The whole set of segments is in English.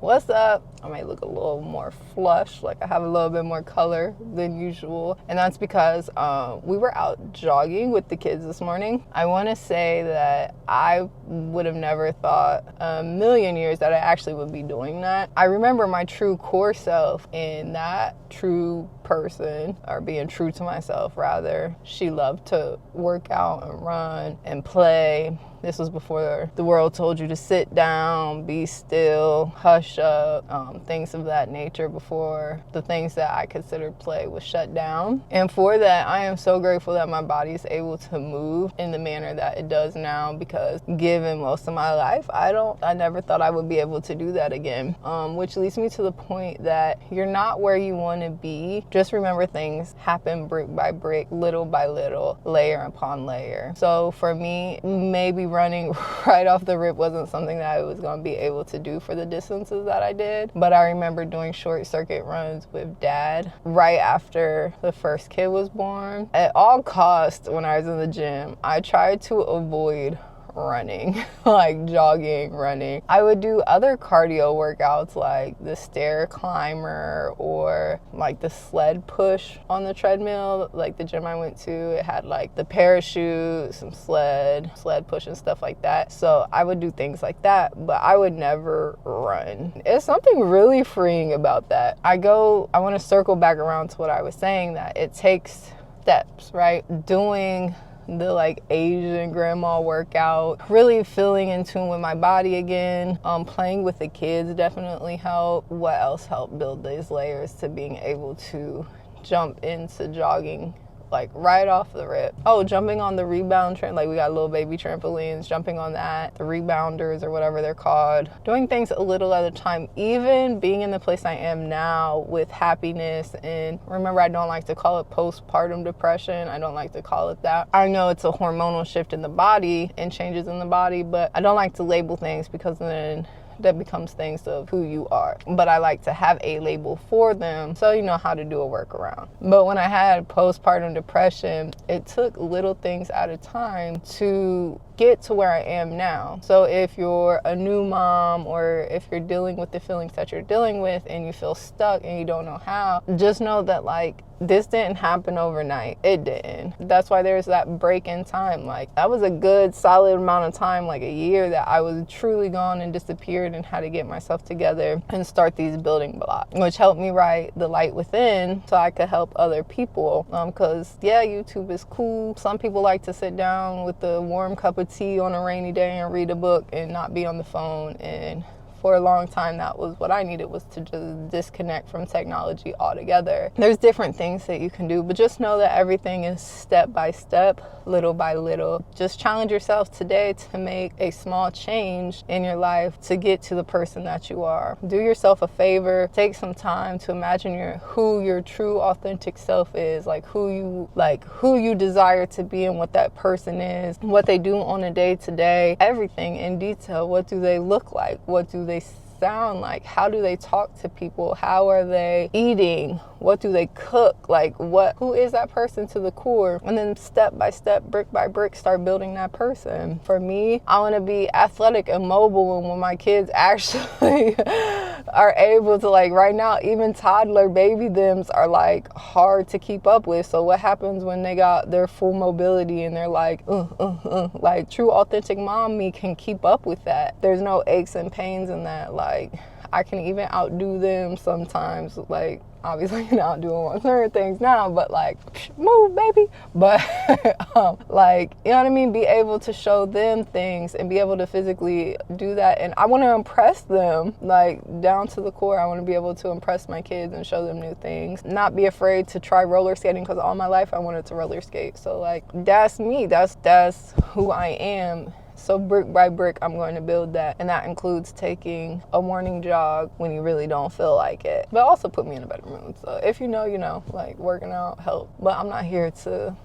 what's up? I might look a little more flush, like I have a little bit more color than usual. And that's because we were out jogging with the kids this morning. I want to say that I would have never thought a million years that I actually would be doing that. I remember my true core self, and that true person, or being true to myself rather, she loved to work out and run and play. This was before the world told you to sit down, be still, hush up, things of that nature, before the things that I considered play was shut down. And for that, I am so grateful that my body is able to move in the manner that it does now, because given most of my life, I never thought I would be able to do that again. Which leads me to the point that you're not where you want to be. Just remember, things happen brick by brick, little by little, layer upon layer. So for me, maybe running right off the rip wasn't something that I was going to be able to do for the distances that I did. But I remember doing short circuit runs with Dad right after the first kid was born. At all costs, when I was in the gym, I tried to avoid running, like jogging, running. I would do other cardio workouts like the stair climber or like the sled push on the treadmill. Like the gym I went to, it had like the parachute, some sled push and stuff like that. So I would do things like that, but I would never run. It's something really freeing about that. I want to circle back around to what I was saying, that it takes steps, right? Doing the like Asian grandma workout, really feeling in tune with my body again. Playing with the kids definitely helped. What else helped build these layers to being able to jump into jogging like right off the rip? Oh, jumping on the rebound train, like we got little baby trampolines, jumping on that, the rebounders or whatever they're called, doing things a little at a time. Even being in the place I am now with happiness, and remember, I don't like to call it postpartum depression. I don't like to call it that. I know it's a hormonal shift in the body and changes in the body, but I don't like to label things, because then that becomes things of who you are. But I like to have a label for them so you know how to do a workaround. But when I had postpartum depression, it took little things at a time to get to where I am now. So if you're a new mom, or if you're dealing with the feelings that you're dealing with and you feel stuck and you don't know how, just know that like this didn't happen overnight. It didn't. That's why there's that break in time. Like that was a good solid amount of time, like a year, that I was truly gone and disappeared and had to get myself together and start these building blocks, which helped me write The Light Within so I could help other people. Because yeah, YouTube is cool. Some people like to sit down with a warm cup of tea on a rainy day and read a book and not be on the phone. And for a long time, that was what I needed, was to just disconnect from technology altogether. There's different things that you can do, but just know that everything is step by step, little by little. Just challenge yourself today to make a small change in your life to get to the person that you are. Do yourself a favor. Take some time to imagine who your true authentic self is, like who you desire to be and what that person is, what they do on a day-to-day, everything in detail. What do they look like? What do they sound like? How do they talk to people? How are they eating? What do they cook? Like who is that person to the core? And then step by step, brick by brick, start building that person. For me, I want to be athletic and mobile, and when my kids actually are able to, like right now, even toddler baby thems are like hard to keep up with. So what happens when they got their full mobility and they're like, like true authentic mom me can keep up with that. There's no aches and pains in that. Like I can even outdo them sometimes. Like obviously I can outdo them on certain things now, but like move baby. But like, you know what I mean? Be able to show them things and be able to physically do that. And I want to impress them, like down to the core. I want to be able to impress my kids and show them new things. Not be afraid to try roller skating, because all my life I wanted to roller skate. So like that's me. That's who I am. So brick by brick, I'm going to build that. And that includes taking a morning jog when you really don't feel like it. But also put me in a better mood. So if you know, you know, like working out help. But I'm not here to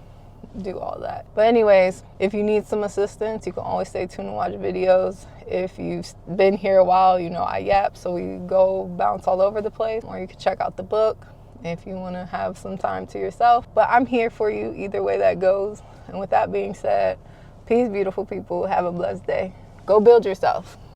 do all that. But anyways, if you need some assistance, you can always stay tuned and watch videos. If you've been here a while, you know I yap, so we go bounce all over the place. Or you can check out the book if you want to have some time to yourself. But I'm here for you either way that goes. And with that being said, peace, beautiful people. Have a blessed day. Go build yourself.